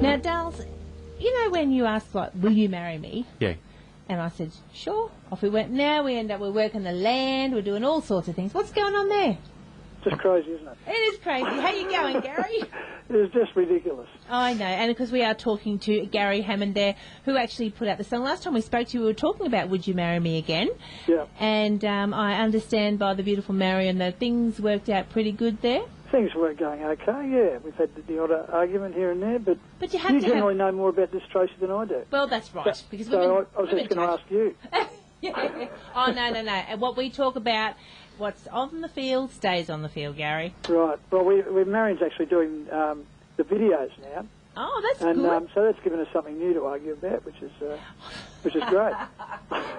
Now, Dales, you know when you asked, like, will you marry me? Yeah. And I said, sure. Off we went. Now we're working the land, we're doing all sorts of things. What's going on there? Just crazy, isn't it? It is crazy. How you going, Gary? It is just ridiculous. I know, and because we are talking to Gary Hammond there, who actually put out the song. Last time we spoke to you, we were talking about Would You Marry Me Again? Yeah. And I understand by the beautiful Marion that things worked out pretty good there. Things were going okay, yeah. We've had the odd argument here and there, but you have to generally know more about this, Tracy, than I do. Well, that's right. Because so I was just going to ask you. Yeah. Oh, no. And what we talk about, what's on the field stays on the field, Gary. Right. Well, Marion's actually doing the videos now. Oh, that's good. And so that's given us something new to argue about, which is great.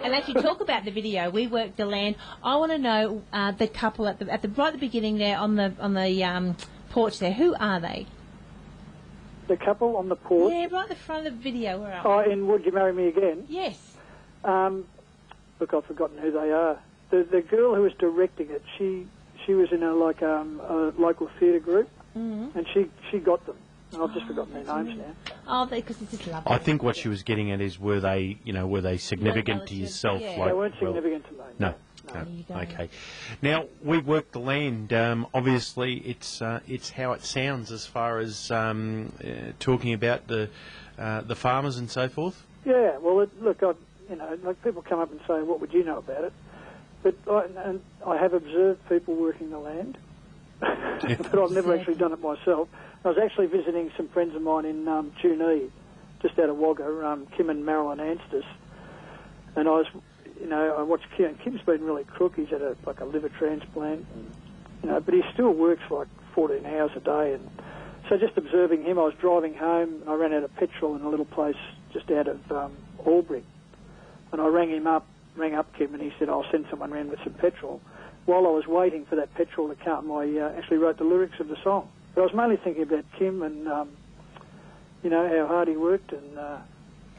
And actually, talk about the video. We worked the land. I want to know the couple at the right at the beginning there on the porch there. Who are they? The couple on the porch. Yeah, right at the front of the video. Where are Oh, in Would You Marry Me Again? Yes. Look, I've forgotten who they are. The girl who was directing it, she was in a local theatre group, and she got them. I've just forgotten their names now. Oh, because it's just lovely. I think what she was getting at is were they significant to yourself? Yeah. They weren't significant to me. No. There you go. Okay. Now we work the land. Obviously, it's how it sounds as far as talking about the farmers and so forth. Yeah. Well, people come up and say, "What would you know about it?" But I have observed people working the land, but I've never actually done it myself. I was actually visiting some friends of mine in Junee, just out of Wagga, Kim and Marilyn Anstis, and I watched Kim. Kim's been really crook. He's had a liver transplant, but he still works like 14 hours a day. And so just observing him, I was driving home and I ran out of petrol in a little place just out of Albury, and I rang up Kim, and he said, "I'll send someone round with some petrol." While I was waiting for that petrol to come, I actually wrote the lyrics of the song. But I was mainly thinking about Kim and, how hard he worked and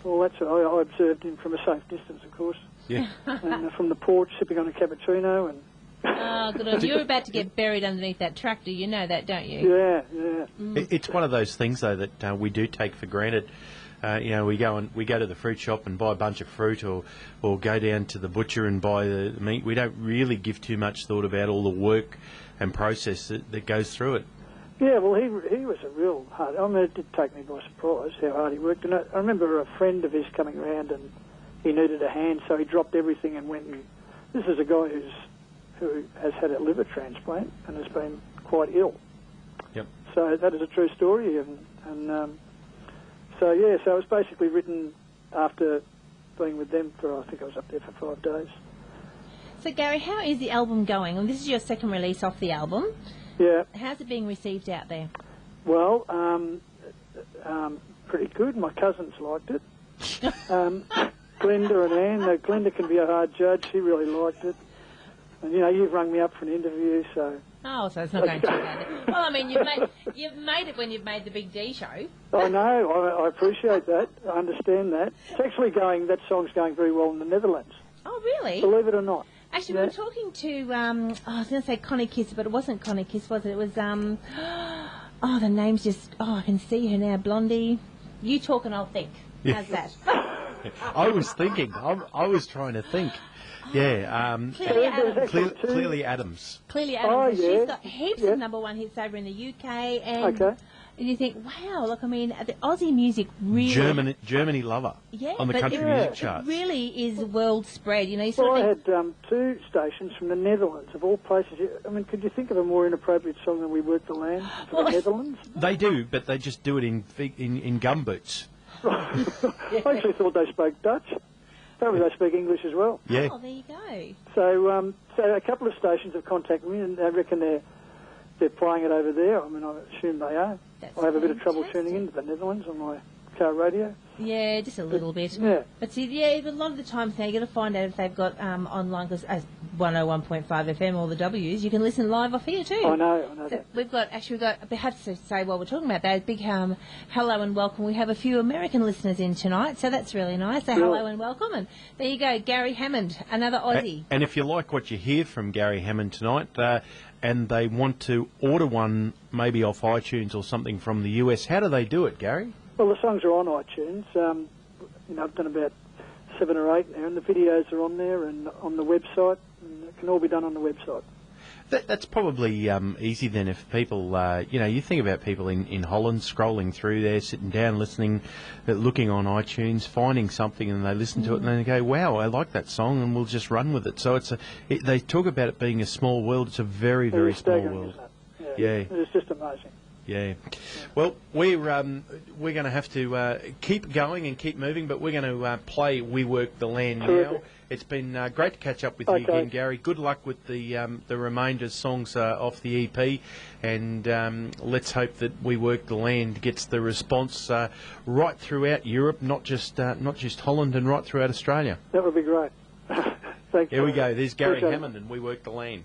all that sort of. I observed him from a safe distance, of course. Yeah. And from the porch, sipping on a cappuccino. And oh, good on you. You're about to get buried underneath that tractor. You know that, don't you? Yeah. It's one of those things, though, that we do take for granted. We go to the fruit shop and buy a bunch of fruit, or go down to the butcher and buy the meat. We don't really give too much thought about all the work and process that goes through it. Yeah, well, he was a real hard. I mean, it did take me by surprise how hard he worked. And I remember a friend of his coming around and he needed a hand, so he dropped everything and went. And this is a guy who has had a liver transplant and has been quite ill. Yep. So that is a true story, so it was basically written after being with them for, I think I was up there for 5 days. So, Gary, how is the album going? And this is your second release off the album. Yeah. How's it being received out there? Well, pretty good. My cousins liked it. Glenda and Anne. Glenda can be a hard judge. She really liked it. And, you've rung me up for an interview, so... Oh, so it's not going too bad. Well, I mean, you've made it when you've made the Big D show. I know. I appreciate that. I understand that. It's actually that song's going very well in the Netherlands. Oh, really? Believe it or not. Actually, we were talking to, I was going to say Connie Kiss, but it wasn't Connie Kiss, was it? It was, the name's just, I can see her now, Blondie. You talk and I'll think. How's that? I was thinking. I was trying to think. Yeah, Clearly Adams. Clearly Adams. Oh, yeah. She's got heaps of #1 hits over in the UK, and you think, wow, look, I mean, the Aussie music really... Germany lover on the country music charts. It really is world spread, I had 2 stations from the Netherlands, of all places. I mean, could you think of a more inappropriate song than We Work the Land for the Netherlands? They do, but they just do it in gumboots. I actually thought they spoke Dutch. Apparently they speak English as well. Yeah. Oh, there you go. So a couple of stations have contacted me, and they reckon they're playing it over there. I mean, I assume they are. I have a bit of trouble tuning into the Netherlands on my car radio. Yeah, just a little bit. Yeah. But see, a lot of the times now you've got to find out if they've got online, because 101.5 FM, all the W's, you can listen live off here too. I know so that. We've got, I have to say while we're talking about that, big hello and welcome. We have a few American listeners in tonight, so that's really nice. So hello and welcome. And there you go, Gary Hammond, another Aussie. And if you like what you hear from Gary Hammond tonight, and they want to order one maybe off iTunes or something from the US, how do they do it, Gary? Well, the songs are on iTunes. I've done about 7 or 8 now, and the videos are on there and on the website, and it can all be done on the website. That's probably easy then if people, you think about people in Holland scrolling through there, sitting down, listening, looking on iTunes, finding something, and they listen to it, and then they go, wow, I like that song, and we'll just run with it. So they talk about it being a small world. It's a very, very small world. Isn't it? Yeah. It's just amazing. Yeah. Well, we're going to have to keep going and keep moving, but we're going to play We Work the Land now. It's been great to catch up with you again, Gary. Good luck with the remainder songs off the EP, and let's hope that We Work the Land gets the response right throughout Europe, not just Holland, and right throughout Australia. That would be great. Thanks. Here we go. There's Gary Hammond and We Work the Land.